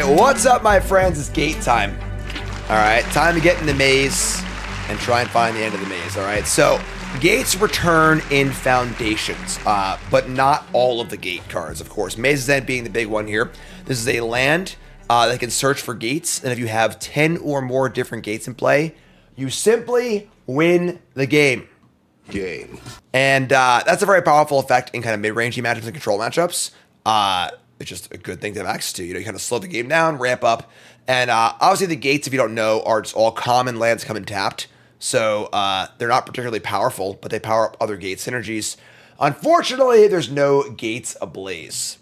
right, what's up, my friends? It's gate time. All right, time to get in the maze and try and find the end of the maze. All right, so gates return in foundations, but not all of the gate cards, of course. Maze's End being the big one here. This is a land that can search for gates, and if you have 10 or more different gates in play, you simply win the game. And that's a very powerful effect in kind of mid-rangey matchups and control matchups. It's just a good thing to have access to. You know, you kind of slow the game down, ramp up. And obviously the gates, if you don't know, are just all common lands come in tapped. So they're not particularly powerful, but they power up other gate synergies. Unfortunately, there's no Gates Ablaze.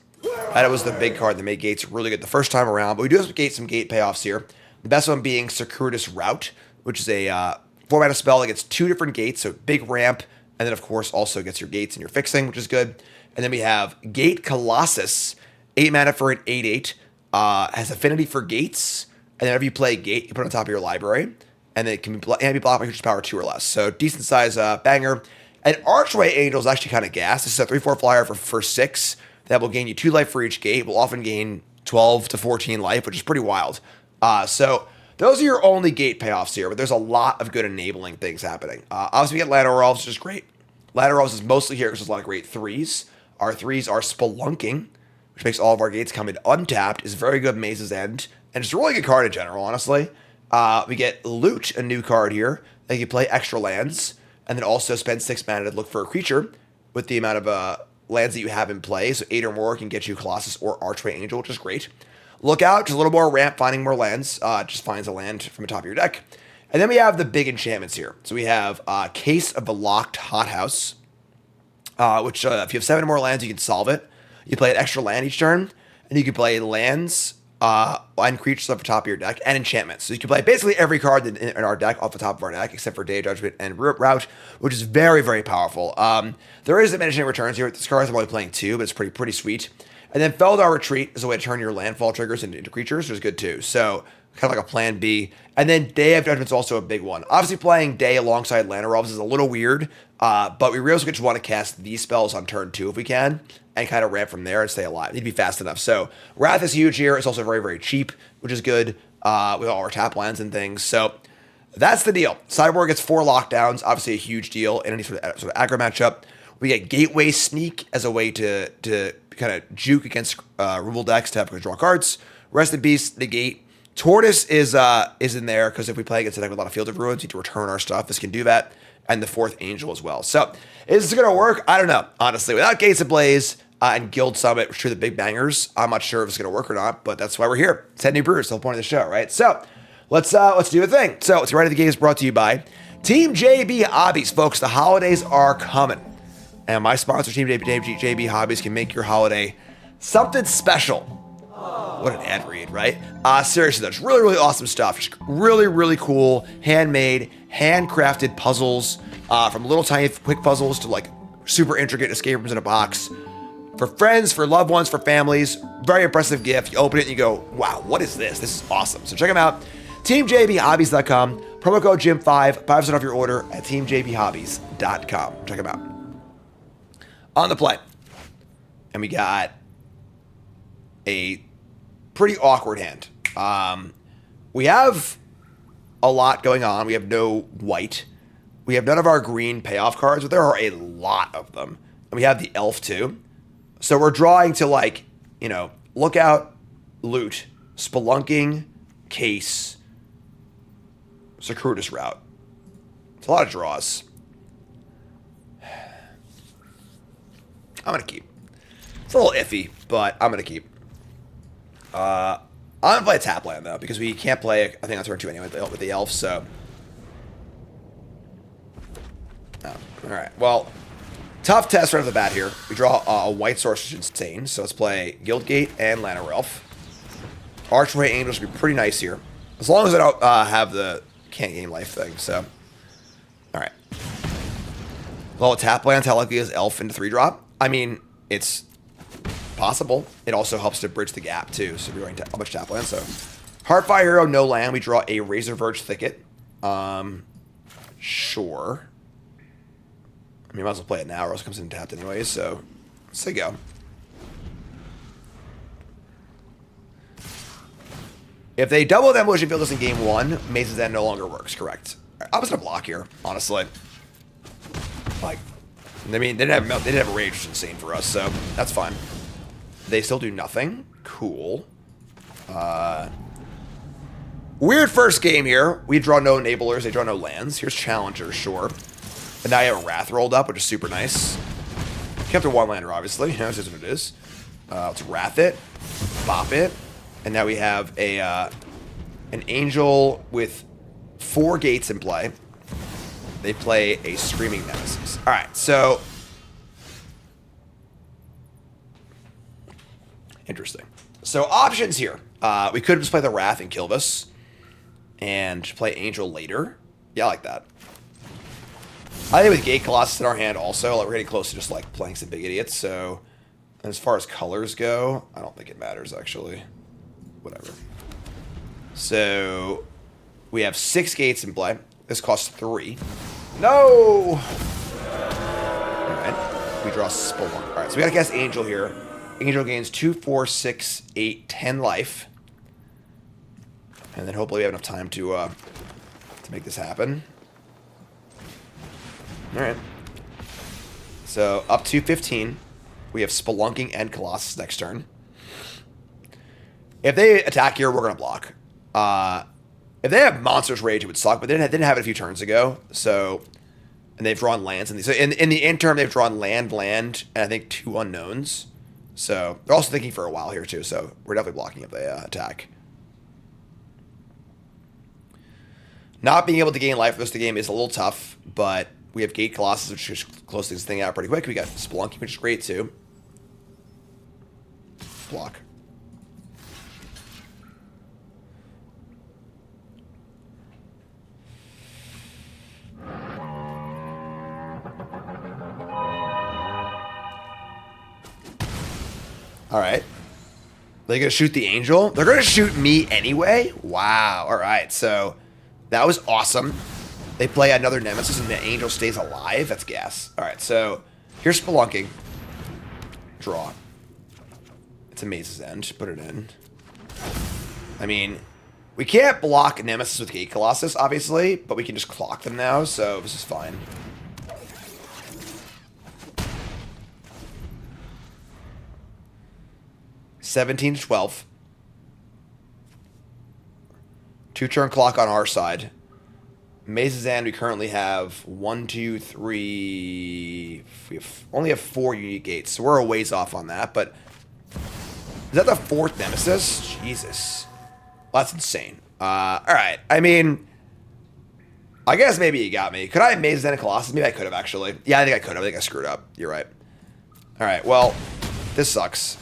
That was the big card that made gates really good the first time around. But we do have some gate payoffs here. The best one being Circuitous Route, which is a 4-mana spell that gets 2 different gates, so big ramp. And then, of course, also gets your gates and your fixing, which is good. And then we have Gate Colossus, 8 mana for an 8/8. Has affinity for gates. And then whenever you play a gate, you put it on top of your library. And then it can be blocked by creature's power 2 or less. So decent size banger. And Archway Angel is actually kind of gas. This is a 3/4 flyer for 6. That will gain you 2 life for each gate. Will often gain 12 to 14 life, which is pretty wild. So those are your only gate payoffs here, but there's a lot of good enabling things happening. Obviously, we get Ladder Elves, which is great. Ladder Elves is mostly here because there's a lot of great 3s. Our 3s are Spelunking, which makes all of our gates come in untapped, is very good Maze's End, and it's a really good card in general, honestly. We get Loot, a new card here, that you play extra lands, and then also spend 6 mana to look for a creature with the amount of lands that you have in play, so 8 or more can get you Colossus or Archway Angel, which is great. Lookout, just a little more ramp, finding more lands, just finds a land from the top of your deck. And then we have the big enchantments here. So we have Case of the Locked Hothouse, which if you have 7 or more lands, you can solve it. You play an extra land each turn, and you can play lands and creatures off the top of your deck, and enchantments. So you can play basically every card in our deck off the top of our deck, except for Day of Judgment and Route, which is very, very powerful. There is diminishing returns here with this card. I'm only playing 2, but it's pretty sweet. And then Feldar Retreat is a way to turn your landfall triggers into creatures, which is good too. So kind of like a plan B. And then Day of Judgment is also a big one. Obviously, playing Day alongside Ladder Elves is a little weird, but we really just want to cast these spells on turn 2 if we can, and kind of ramp from there and stay alive. Need to be fast enough. So Wrath is huge here. It's also very, very cheap, which is good with all our tap lands and things. So that's the deal. Sideboard gets 4 lockdowns, obviously a huge deal in any sort of aggro matchup. We get Gateway Sneak as a way to kind of juke against removal decks to have to draw cards. Rest in Peace, negate. Tortoise is in there because if we play against a deck with a lot of Field of Ruins, we need to return our stuff. This can do that. And the 4th Angel as well. So is this going to work? I don't know, honestly. Without Gates Ablaze and Guild Summit, which are the big bangers, I'm not sure if it's going to work or not, but that's why we're here. 10 New Brews, the whole point of the show, right? So let's do a thing. So it's right at the game is brought to you by Team JB Hobbies. Folks, the holidays are coming. And my sponsor, Team JB Hobbies, can make your holiday something special. What an ad read, right? Seriously, that's really, really awesome stuff. Just really, really cool, handmade, handcrafted puzzles, from little tiny quick puzzles to like super intricate escape rooms in a box. For friends, for loved ones, for families. Very impressive gift. You open it and you go, wow, what is this? This is awesome. So check them out. TeamJBHobbies.com. Promo code Jim5. 5% off your order at TeamJBHobbies.com. Check them out. On the play. And we got a pretty awkward hand. We have a lot going on. We have no white. We have none of our green payoff cards, but there are a lot of them. And we have the elf too. So we're drawing to like, Lookout, Loot, Spelunking, Case, Circuitous Route. It's a lot of draws. I'm going to keep. It's a little iffy, but I'm going to keep. I'm going to play a tap land, though, because we can't play, I think, on turn 2 anyway with the elf, so. Oh, all right. Well, tough test right off the bat here. We draw a white source, which is insane, so let's play Guildgate and Ladder Elf. Archway Angel should be pretty nice here, as long as I don't have the can't gain life thing, so. All right. Well, tap lands, how likely is elf into 3-drop? I mean, it's possible. It also helps to bridge the gap too. So we're going to how much tap land. So Heartfire Hero, no land. We draw a Razor Verge Thicket. Sure. I mean, might as well play it now, or else it comes in tapped anyways. So let's say go. If they double Demolition Field us in game 1, Maze's End no longer works, correct. I was going to block here, honestly. Like, I mean, they didn't have a rage, which is insane for us, so that's fine. They still do nothing. Cool. Weird first game here. We draw no enablers, they draw no lands. Here's challengers, sure. But now you have a Wrath rolled up, which is super nice. Kept a one-lander, obviously. That's just what it is. Let's Wrath it. Bop it. And now we have a an Angel with 4 gates in play. They play a Screaming Nemesis. Alright, so... Interesting. So options here. We could just play the Wrath and kill this. And play Angel later. Yeah, I like that. I think with Gate Colossus in our hand also, like, we're getting close to just like playing some big idiots. So as far as colors go, I don't think it matters actually. Whatever. So we have 6 gates in play. This costs 3. No! Alright. We draw Spelunk. Alright, so we gotta cast Angel here. Angel gains 2, 4, 6, 8, 10 life. And then hopefully we have enough time to make this happen. Alright. So, up to 15. We have Spelunking and Colossus next turn. If they attack here, we're going to block. If they have Monster's Rage, it would suck, but they didn't have it a few turns ago. So, and they've drawn lands. So in the interim, they've drawn land, and I think 2 unknowns. So, they're also thinking for a while here, too. So, we're definitely blocking if they attack. Not being able to gain life for the rest of the game is a little tough, but we have Gate Colossus, which should close this thing out pretty quick. We got Spelunking, which is great, too. Block. Alright. They're going to shoot the Angel? They're going to shoot me anyway? Wow. Alright, so that was awesome. They play another Nemesis and the Angel stays alive. That's gas. Alright, so here's Spelunking. Draw. It's a Maze's End. Put it in. I mean, we can't block Nemesis with Gate Colossus, obviously, but we can just clock them now, so this is fine. $17 to 12. 2-turn clock on our side. Maze's End, we currently have 1, 2, 3. We only have 4 unique gates, so we're a ways off on that. But is that the 4th Nemesis? Jesus, well, that's insane. All right, I mean, I guess maybe you got me. Could I have Maze's End and Colossus? Maybe I could have actually. Yeah, I think I could have. I think I screwed up. You're right. All right, well, this sucks.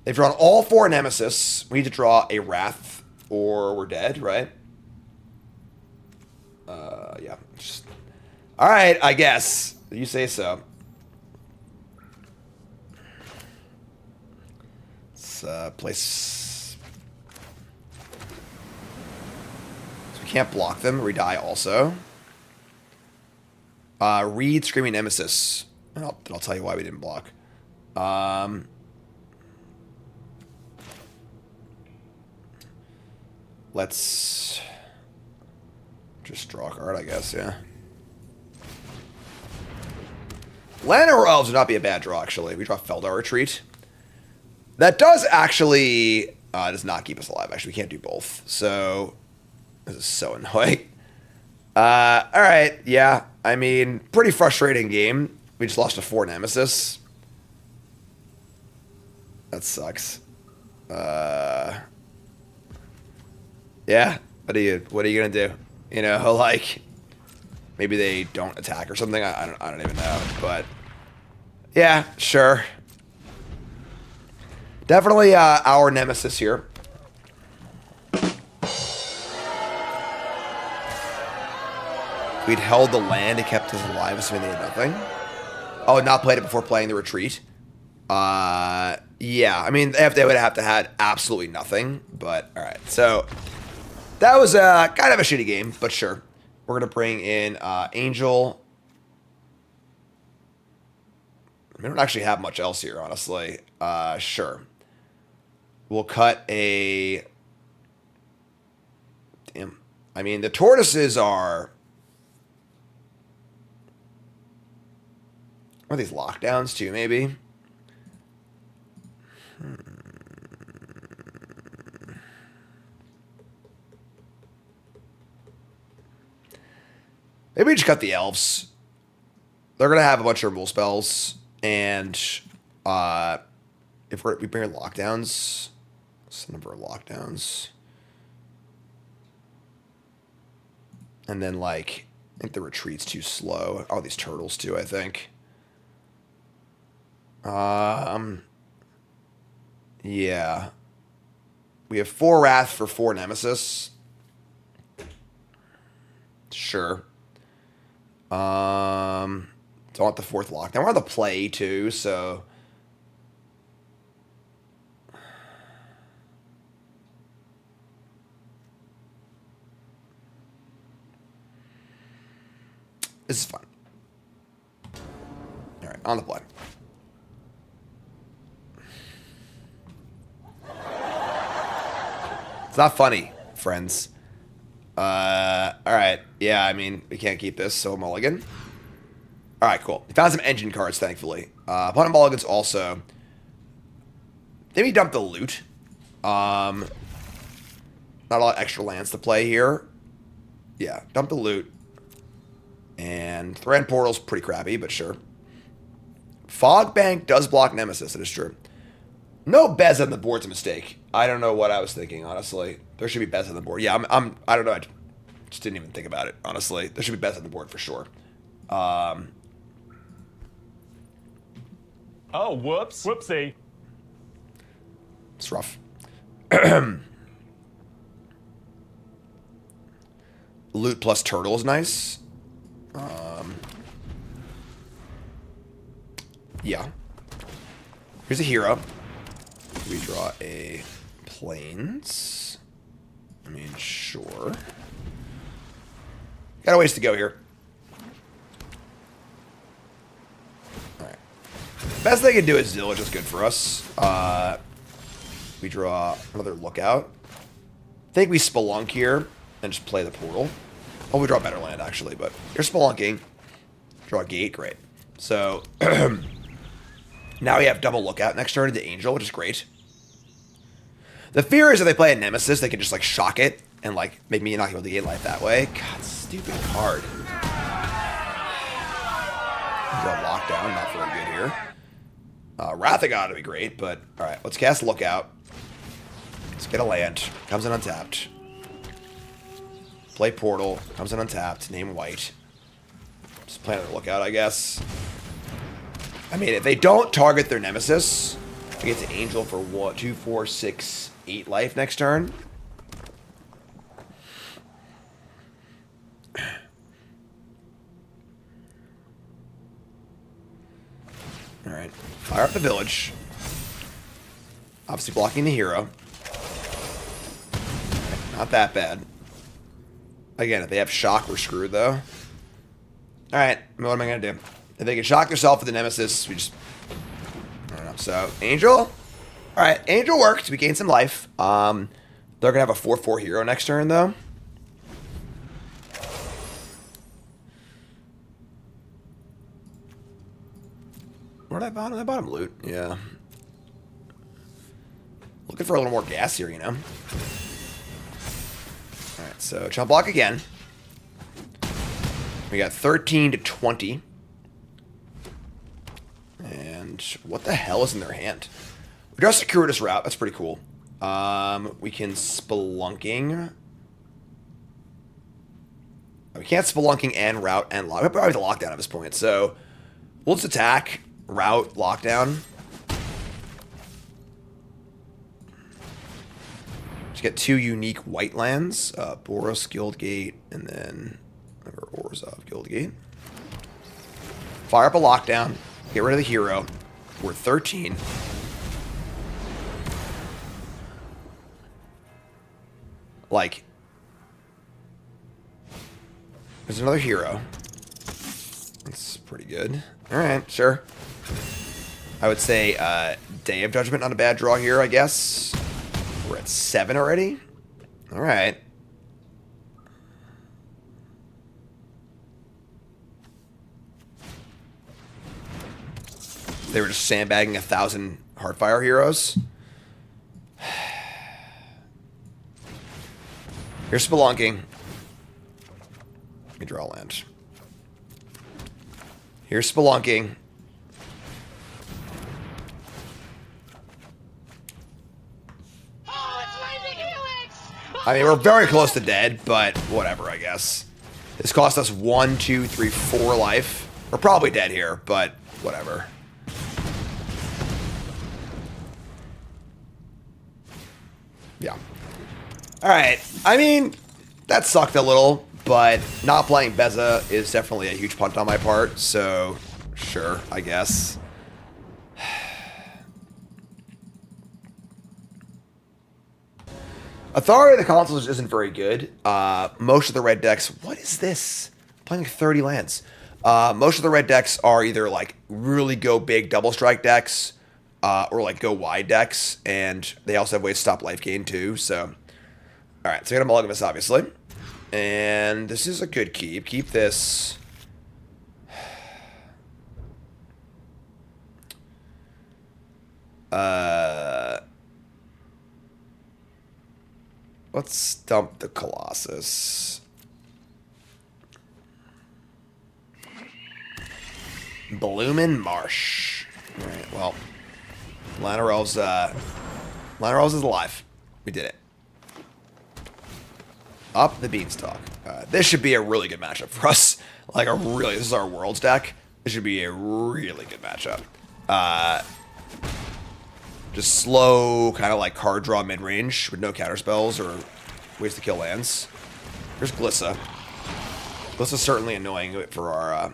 They've drawn all 4 Nemesis. We need to draw a Wrath, or we're dead, right? Yeah. All right, I guess. You say so. Let's place... So we can't block them. We die also. Read Screaming Nemesis. I'll tell you why we didn't block. Let's just draw a card, I guess, yeah. Llanowar Elves would not be a bad draw, actually. We draw Feldar Retreat. That does actually... does not keep us alive, actually. We can't do both. So, this is so annoying. Alright, yeah. I mean, pretty frustrating game. We just lost to 4 Nemesis. That sucks. Yeah, what are you gonna do? You know, like maybe they don't attack or something. I don't even know, but yeah, sure. Definitely our Nemesis here. We'd held the land and kept us alive, assuming they had nothing. Oh, not played it before playing the retreat. Yeah, I mean, they would have to had absolutely nothing, but all right. So that was kind of a shitty game, but sure. We're going to bring in Angel. We don't actually have much else here, honestly. Sure. We'll cut a... Damn. I mean, the tortoises are... Are these lockdowns too, maybe? Maybe we just cut the elves. They're going to have a bunch of removal spells. And if we bring in lockdowns... What's the number of lockdowns? And then, like, I think the retreat's too slow. Oh, these turtles, too, I think. Yeah. We have 4 Wrath for 4 Nemesis. Sure. Don't want the 4th lockdown. We're on the play, too, so... This is fun. All right, on the play. It's not funny, friends. All right. Yeah, I mean, we can't keep this, so mulligan. All right, cool. We found some engine cards, thankfully. Opponent mulligans also. Maybe dump the loot. Not a lot of extra lands to play here. Yeah, dump the loot. And Thran Portal's pretty crappy, but sure. Fog Bank does block Nemesis, it is true. No Bez on the board's a mistake. I don't know what I was thinking, honestly. There should be Bez on the board. Yeah, I don't know. I just didn't even think about it, honestly. There should be Bez on the board for sure. Oh, whoops. Whoopsie. It's rough. Loot plus turtle is nice. Yeah. Here's a hero. We draw a plains. I mean, sure. Got a ways to go here. Alright. Best they can do is Zillage is good for us. We draw another lookout. I think we Spelunk here and just play the portal. Oh, we draw better land, actually, but you're Spelunking. Draw a gate, great. So, now we have double lookout next turn into Angel, which is great. The fear is if they play a Nemesis, they can just, like, shock it and, like, make me not able to gain life that way. God, stupid card. Draw lockdown, not very good here. Wrathagon would be great, but, alright, let's cast Lookout. Let's get a land. Comes in untapped. Play Portal. Comes in untapped. Name white. Just plan on the lookout, I guess. I mean, if they don't target their Nemesis, we get to Angel for 1, 2, 4, 6, 8 life next turn. Alright. Fire up the village. Obviously blocking the hero. Not that bad. Again, if they have shock, we're screwed, though. Alright, what am I going to do? If they can shock themselves with the Nemesis, we just... I don't know. So, Angel? Alright, Angel worked. We gained some life. They're going to have a 4/4 hero next turn, though. What did I bottom? I bottom loot. Yeah. Looking for a little more gas here, you know? Alright, so chump block again. We got 13 to 20. And what the hell is in their hand? We draw a circuitous route. That's pretty cool. We can Spelunking. We can't Spelunking and route and lock. We're probably the lockdown at this point. So we'll just attack, route, lockdown. Just get 2 unique white lands. Boros, Guildgate, and then Orzhov, Guildgate. Fire up a lockdown. Get rid of the hero. We're 13. Like, there's another hero. That's pretty good. Alright, sure. I would say Day of Judgment, not a bad draw here, I guess. We're at 7 already? Alright. They were just sandbagging 1,000 Heartfire heroes. Here's Spelunking. Let me draw land. Here's Spelunking. I mean, we're very close to dead, but whatever, I guess. This cost us 1, 2, 3, 4 life. We're probably dead here, but whatever. Yeah. Alright. I mean, that sucked a little, but not playing Beza is definitely a huge punt on my part, so sure, I guess. Authority of the Consuls isn't very good. Most of the red decks... What is this? I'm playing like 30 lands. Most of the red decks are either like really go big double strike decks or like go wide decks, and they also have ways to stop life gain too, so... Alright, so I got a mulligan this, obviously. And this is a good keep. Keep this... Let's dump the Colossus. Bloomin' Marsh. Alright, well. Llanowel's is alive. We did it. Up the Beanstalk. This should be a really good matchup for us. Like, this is our Worlds deck. This should be a really good matchup. Just slow, kind of like card draw mid-range with no counter spells or ways to kill lands. Here's Glissa. Glissa's certainly annoying for our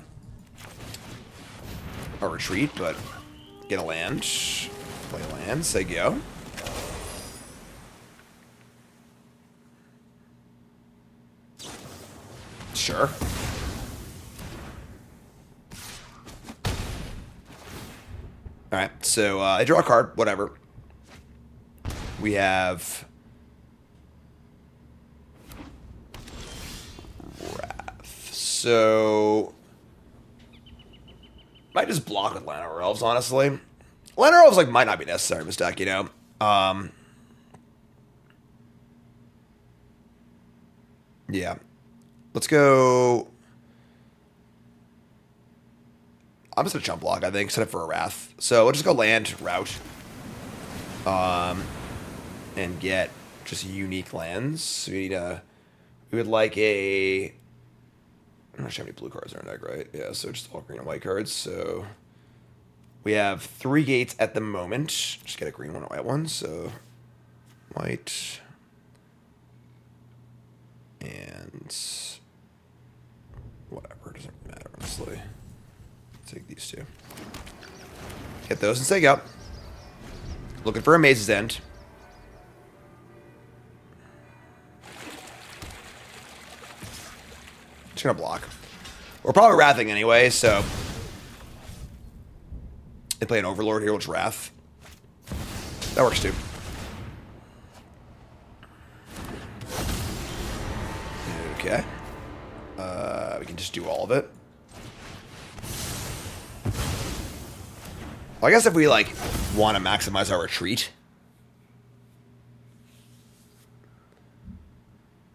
retreat, but get a land. Play a land, say go. Sure. Alright, so I draw a card, whatever. We have... Wrath. So... Might just block with Llanowar Elves, honestly. Llanowar Elves, like, might not be necessary in this deck, you know? Yeah. Let's go... I'm just going to chump block, I think, set up for a Wrath. So we'll just go land, route. And get just unique lands. So we need a... We would like a... I'm not sure how many blue cards are in our deck, right? Yeah, so just all green and white cards. So we have 3 gates at the moment. Just get a green one and a white one. So white. And... whatever, doesn't really matter, honestly. Take these two. Get those and stay up. Looking for a Maze's End. Just gonna block. We're probably wrathing anyway, so they play an Overlord here, which Wrath. That works too. Okay. We can just do all of it. Well, I guess if we, like, want to maximize our retreat.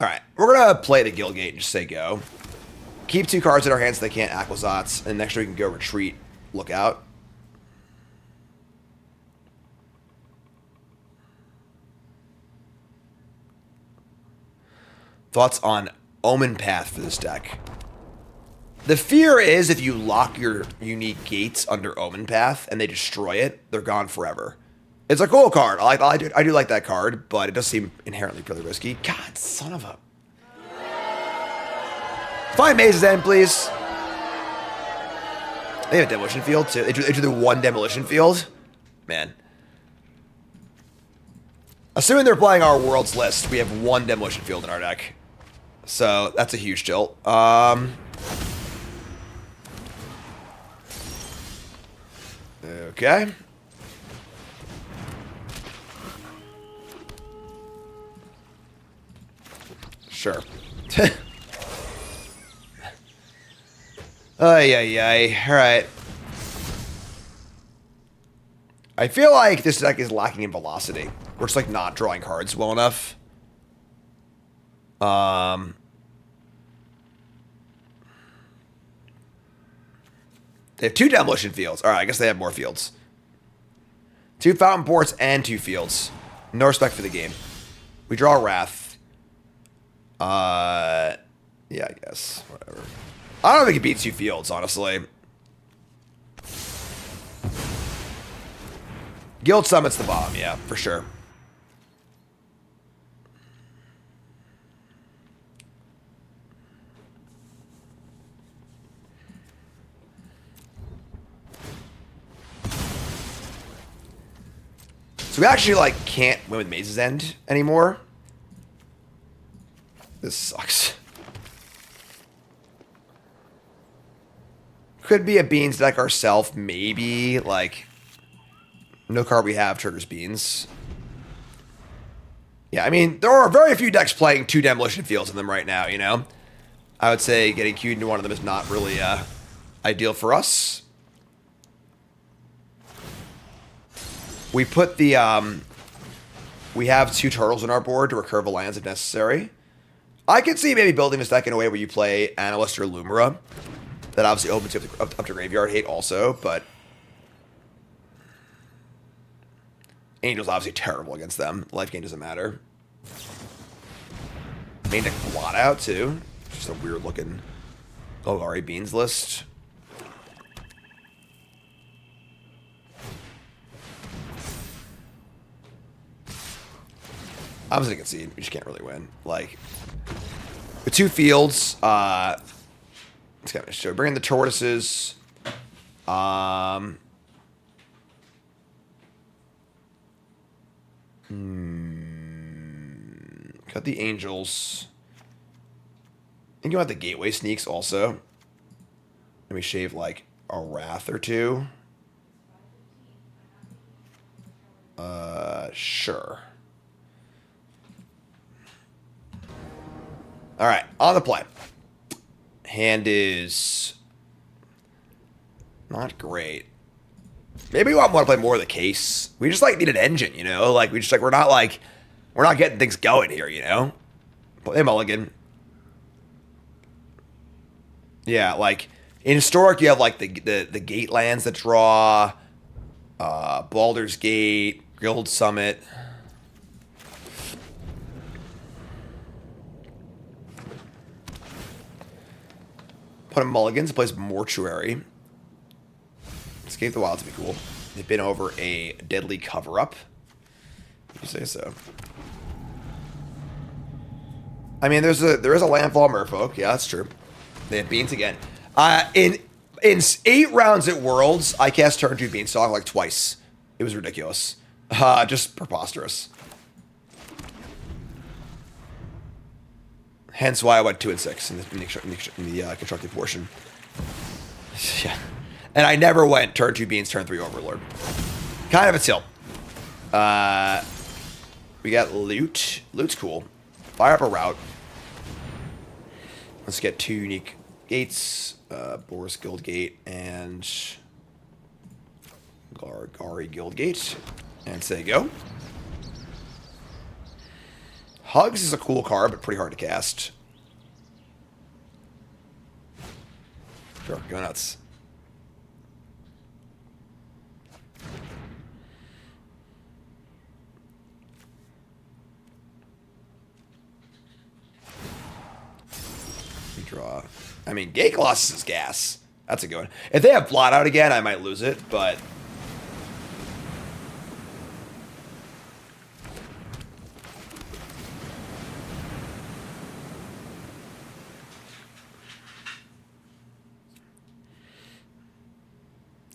Alright, we're going to play the Guild Gate and just say go. Keep 2 cards in our hands so they can't Aquazats, and next turn we can go retreat, look out. Thoughts on Omen Path for this deck? The fear is if you lock your unique gates under Omen Path and they destroy it, they're gone forever. It's a cool card. I do like that card, but it does seem inherently pretty risky. God, son of a... Find Maze's End, please. They have a Demolition Field, too. They drew the 1 Demolition Field. Man. Assuming they're playing our Worlds list, we have 1 Demolition Field in our deck. So, that's a huge tilt. Okay. Sure. Ay, ay, ay. Alright. I feel like this deck is lacking in velocity. We're just, like, not drawing cards well enough. They have 2 demolition fields. Alright, I guess they have more fields. 2 fountain ports and 2 fields. No respect for the game. We draw Wrath. Yeah, I guess. Whatever. I don't think it beats 2 fields, honestly. Guild Summit's the bomb, yeah, for sure. So we actually, like, can't win with Maze's End anymore. This sucks. Could be a Beans deck ourselves, maybe. Like, no card we have triggers Beans. Yeah, I mean, there are very few decks playing 2 Demolition Fields in them right now, you know? I would say getting queued into one of them is not really ideal for us. We put the, we have 2 turtles on our board to recurve a lands if necessary. I could see maybe building this deck in a way where you play Analyst or Lumira. That obviously opens you up to Graveyard Hate also, but Angel's obviously terrible against them. Life gain doesn't matter. Main deck Blot Out too. Just a weird looking Golgari Beans list. I'm just gonna concede. We just can't really win. Like, the 2 fields, it's kind of show. Bring in the tortoises. Cut the angels. I think you want the gateway sneaks also. Let me shave like a wrath or 2. Sure. All right, on the play. Hand is not great. Maybe we want to play more of the case. We just like need an engine, you know? Like we just like we're not getting things going here, you know? Play Mulligan. Yeah, like in Historic you have like the gate lands that draw Baldur's Gate, Guild Summit. Put in Mulligans, plays Mortuary. Escape the Wilds would be cool. They've been over a deadly cover-up. You say so. I mean, there is a Landfall Merfolk. Yeah, that's true. They have Beans again. In 8 rounds at Worlds, I cast turn 2 Beanstalk like twice. It was ridiculous. Just preposterous. Hence why I went 2 and 6 in the constructed portion. Yeah. And I never went turn 2 Beans, turn 3 Overlord. Kind of a tilt. We got Loot. Loot's cool. Fire up a route. Let's get 2 unique gates. Boris Guild Gate and Golgari Guild Gate. And say go. Hugs is a cool card, but pretty hard to cast. Sure, go nuts. We draw. I mean, Gate Colossus is gas. That's a good one. If they have Blot Out again, I might lose it, but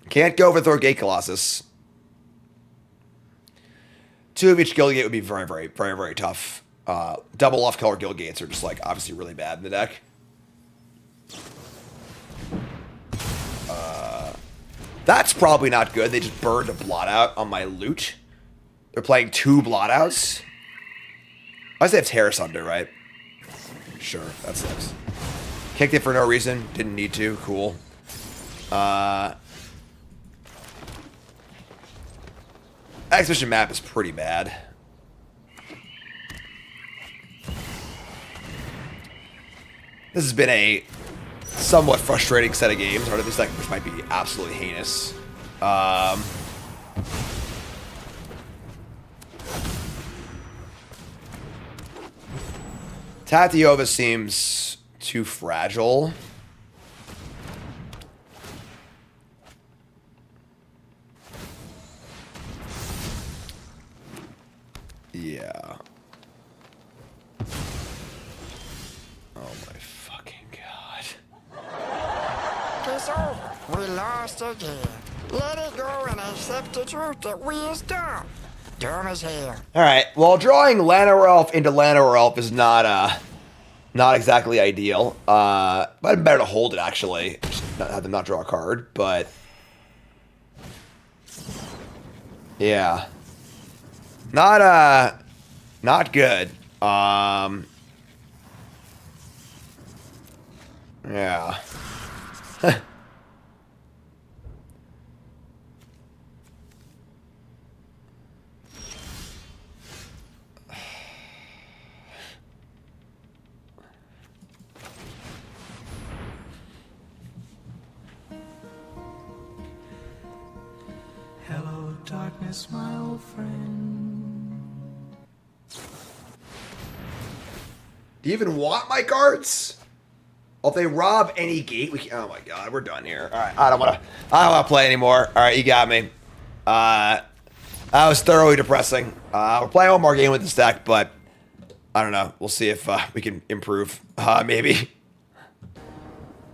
can't go for Thor Gate Colossus. 2 of each Guild Gate would be very, very, very, very tough. Double off-color Guild Gates are just, like, obviously really bad in the deck. That's probably not good. They just burned a Blot Out on my loot. They're playing 2 Blot Outs. I say it's Terror Sunder, right? Sure, that sucks. Kicked it for no reason. Didn't need to. Cool. Exhibition map is pretty bad. This has been a somewhat frustrating set of games, or at least like which might be absolutely heinous. Tatiova seems too fragile. Yeah. Oh my fucking god. It's over. We lost again. Let it go and accept the truth that we is dumb. Dumb as hell. Alright, well drawing Llanowar into Llanowar is not exactly ideal. Might have been better to hold it actually. Just have them not draw a card, but yeah. Not good. Yeah. Hello, darkness, my old friend. Do you even want my cards? Well, if they rob any gate, we can, oh my god, we're done here. All right, I don't want to play anymore. All right, you got me. That was thoroughly depressing. We're playing one more game with this deck, but I don't know. We'll see if we can improve. Maybe.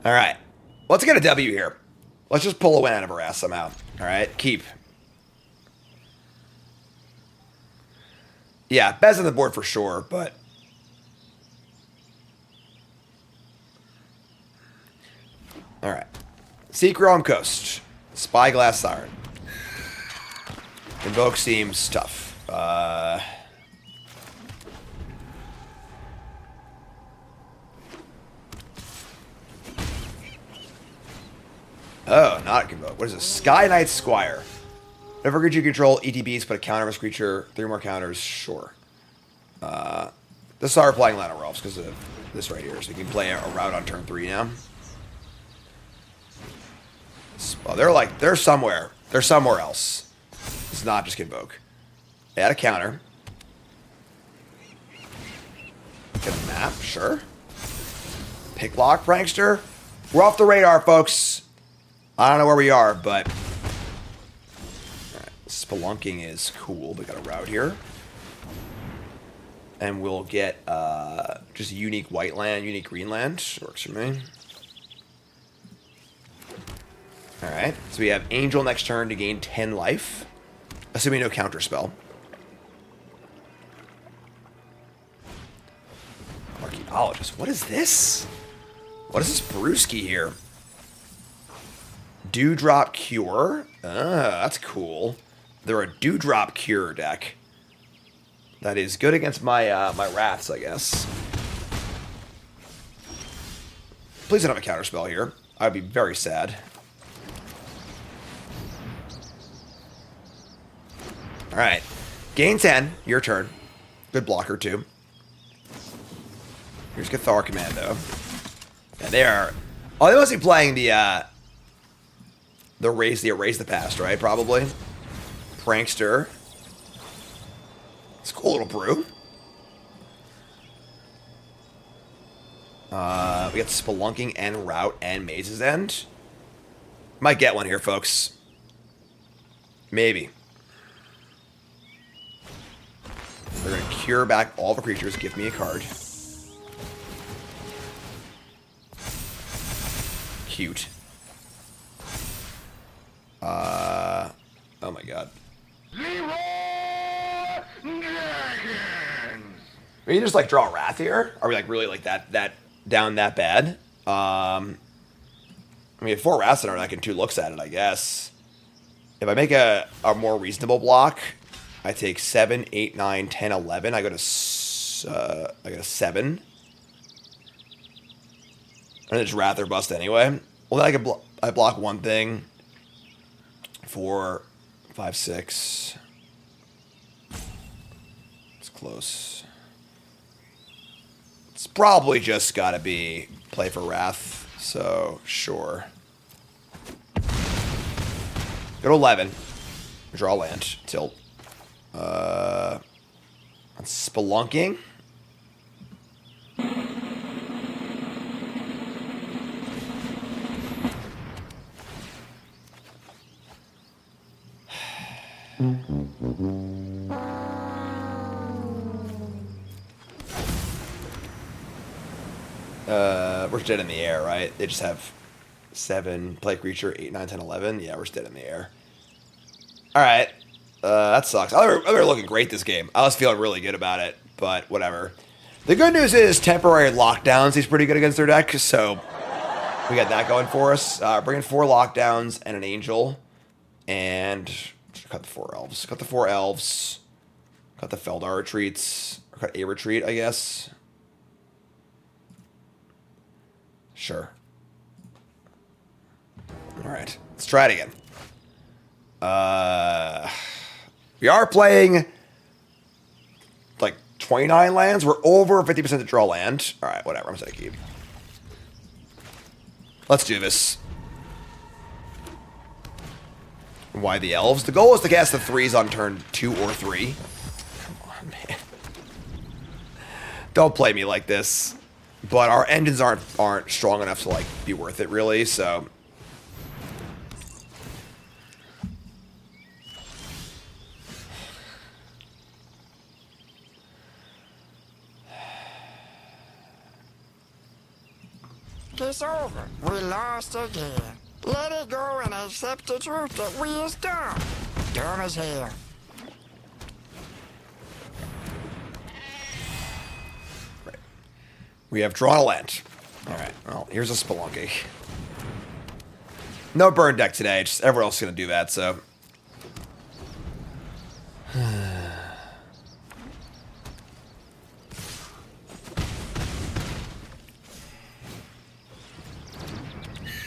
All right, let's get a W here. Let's just pull a win out of our ass somehow. All right, keep. Yeah, best on the board for sure, but. Alright. Secret on Coast. Spyglass Siren. Invoke seems tough. Oh, not a Convoke. What is this? Sky Knight Squire. Whenever creature you control, ETBs, put a counter on this creature. 3 more counters, sure. This is our playing Llanowar Elves because of this right here. So you can play a route on turn 3 now. Oh, they're somewhere. They're somewhere else. It's not just Convoke. They had a counter. Get a map, sure. Picklock, Prankster. We're off the radar, folks. I don't know where we are, but... Alright, Spelunking is cool. We got a route here. And we'll get just unique white land, unique green land. Works for me. Alright, so we have Angel next turn to gain 10 life. Assuming no counter spell. Archaeologist, what is this? What is this brewski here? Dewdrop Cure. Ah, that's cool. They're a Dewdrop Cure deck. That is good against my my Wraths, I guess. Please don't have a counter spell here. I'd be very sad. Alright. Gain 10. Your turn. Good blocker, too. Here's Cathar Commando. And they are... Oh, they must be playing the Erase the Past, right? Probably. Prankster. It's a cool little brew. We got Spelunking and Route and Maze's End. Might get one here, folks. Maybe. They're going to cure back all the creatures. Give me a card. Cute. Oh my god. Are you just like draw a Wrath here? Are we like really like that down that bad? I mean, 4 Wraths in our deck and 2 looks at it, I guess. If I make a more reasonable block, I take 7, 8, 9, 10, 11. I go to 7. And it's Wrath or Bust anyway. Well, then I block one thing. 4, 5, 6. It's close. It's probably just got to be play for Wrath. So, sure. Go to 11. Draw land. Tilt. Spelunking. We're dead in the air, right? They just have 7, play creature, 8, 9, 10, 11. Yeah, we're dead in the air. Alright. That sucks. I thought we were looking great this game. I was feeling really good about it, but whatever. The good news is temporary lockdowns. He's pretty good against their deck, so we got that going for us. Bringing 4 lockdowns and an angel. And cut the 4 elves. Cut the 4 elves. Cut the Feldar retreats. Or cut a retreat, I guess. Sure. Alright. Let's try it again. We are playing like 29 lands. We're over 50% to draw land. Alright, whatever. I'm just gonna keep. Let's do this. Why the elves? The goal is to cast the 3s on turn 2 or 3. Come on, man. Don't play me like this. But our engines aren't strong enough to like be worth it really, so. It's over. We lost again. Let it go and accept the truth that we is dumb. Dumb as hell. Right. We have drawn a land. Alright, well, here's a Spelunky. No burn deck today, just everyone else is gonna do that, so.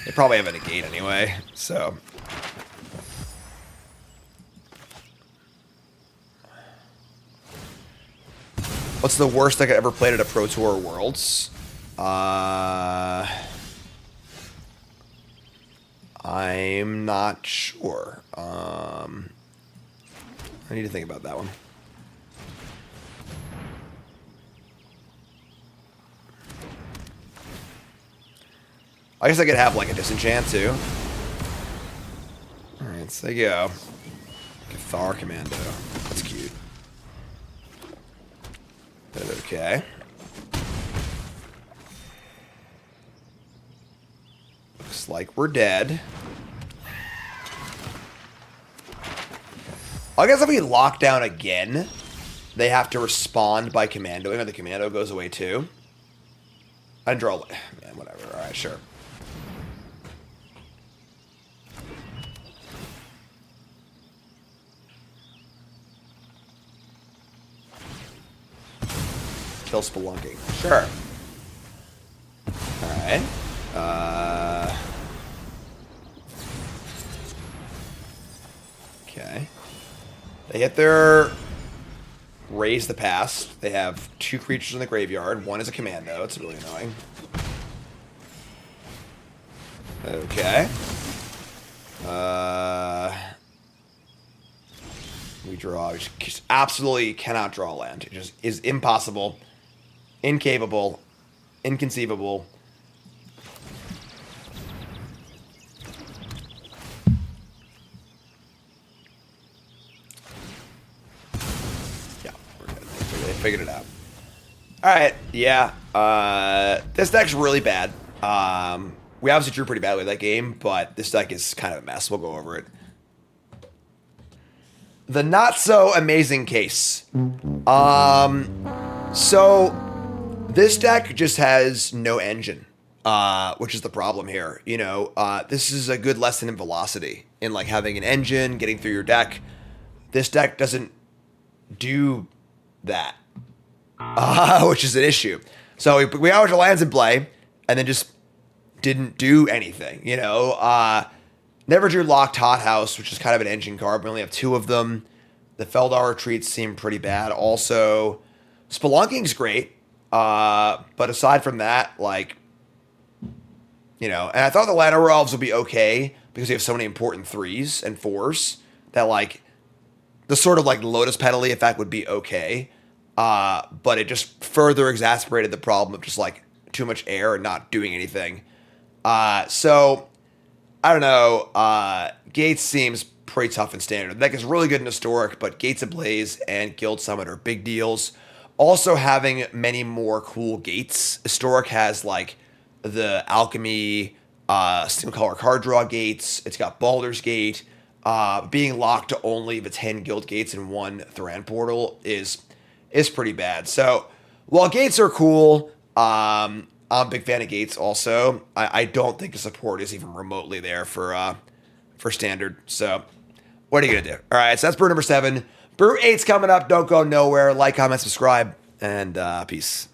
They probably have a negate anyway, so. What's the worst deck I ever played at a Pro Tour Worlds? I'm not sure. I need to think about that one. I guess I could have like a disenchant too. Alright, so there you go. Cathar Commando. That's cute. Okay. Looks like we're dead. I guess if we lock down again, they have to respond by commandoing, or the commando goes away too. I draw. Man, whatever. Alright, sure. Kill Spelunking. Sure. Alright. Okay. They hit their Raise the Past. They have 2 creatures in the graveyard. One is a commando. It's really annoying. Okay. We draw. We just absolutely cannot draw land. It just is impossible. Incapable. Inconceivable. Yeah, we're good. They figured it out. Alright, yeah. This deck's really bad. We obviously drew pretty badly that game, but this deck is kind of a mess. We'll go over it. The not so amazing case. So this deck just has no engine, which is the problem here. You know, this is a good lesson in velocity, in like having an engine, getting through your deck. This deck doesn't do that, which is an issue. So we have our lands in play, and then just didn't do anything, you know. Never drew Locked Hothouse, which is kind of an engine card. We only have 2 of them. The Feldar Retreats seem pretty bad. Also, Spelunking's great. But aside from that, like, you know, and I thought the Llanowar Elves would be okay because they have so many important 3s and 4s that, like, the sort of, like, Lotus Petal-y effect would be okay. But it just further exacerbated the problem of just, like, too much air and not doing anything. So, I don't know. Gates seems pretty tough in Standard. The deck is really good in Historic, but Gates Ablaze and Guild Summit are big deals. Also having many more cool gates. Historic has, like, the Alchemy, single color card draw gates. It's got Baldur's Gate. Being locked to only the 10 guild gates and 1 Thran portal is pretty bad. So while gates are cool, I'm a big fan of gates also. I don't think the support is even remotely there for Standard. So what are you going to do? All right, so that's brew number 7. Brew 8's coming up. Don't go nowhere. Like, comment, subscribe, and peace.